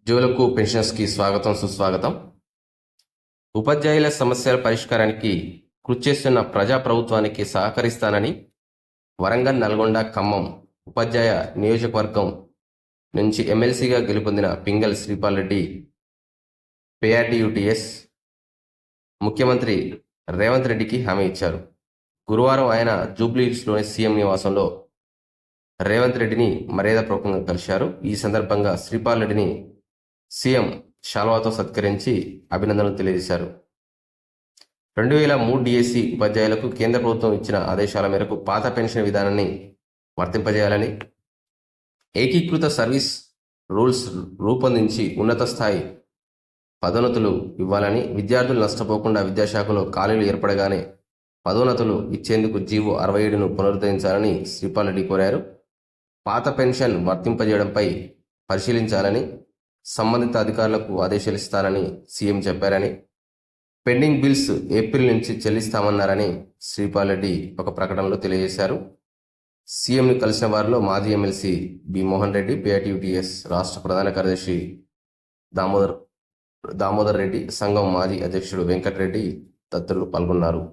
ఉద్యోగులకు పెన్షన్స్కి స్వాగతం సుస్వాగతం. ఉపాధ్యాయుల సమస్యల పరిష్కారానికి కృషి చేస్తున్న ప్రజాప్రభుత్వానికి సహకరిస్తానని వరంగల్, నల్గొండ, ఖమ్మం ఉపాధ్యాయ నియోజకవర్గం నుంచి ఎమ్మెల్సీగా గెలుపొందిన పింగళి శ్రీపాల్ రెడ్డి పేఆర్టీయూటీఎస్ ముఖ్యమంత్రి రేవంత్ రెడ్డికి హామీ ఇచ్చారు. గురువారం ఆయన జూబ్లీహిల్స్లోని సీఎం నివాసంలో రేవంత్ రెడ్డిని మర్యాదపూర్వకంగా కలిశారు. ఈ సందర్భంగా శ్రీపాల్ రెడ్డిని సీఎం శాల్వాతో సత్కరించి అభినందనలు తెలియజేశారు. 2003 డిఎస్సి ఉపాధ్యాయులకు కేంద్ర ప్రభుత్వం ఇచ్చిన ఆదేశాల మేరకు పాత పెన్షన్ విధానాన్ని వర్తింపజేయాలని, ఏకీకృత సర్వీస్ రూల్స్ రూపొందించి ఉన్నత స్థాయి పదోన్నతులు ఇవ్వాలని, విద్యార్థులు నష్టపోకుండా విద్యాశాఖలో ఖాళీలు ఏర్పడగానే పదోన్నతులు ఇచ్చేందుకు జీవో 67ను పునరుద్ధరించాలని శ్రీపాల్ రెడ్డి కోరారు. పాత పెన్షన్ వర్తింపజేయడంపై పరిశీలించాలని సంబంధిత అధికారులకు ఆదేశాలు ఇస్తారని సీఎం చెప్పారని, పెండింగ్ బిల్స్ ఏప్రిల్ నుంచి చెల్లిస్తామన్నారని శ్రీపాల్ రెడ్డి ఒక ప్రకటనలో తెలియజేశారు. సీఎంని కలిసిన వారిలో మాజీ ఎమ్మెల్సీ బి మోహన్ రెడ్డి, పేఆర్టీయూటీఎస్ రాష్ట్ర ప్రధాన కార్యదర్శి దామోదర్ రెడ్డి, సంఘం మాజీ అధ్యక్షుడు వెంకటరెడ్డి తదితరులు పాల్గొన్నారు.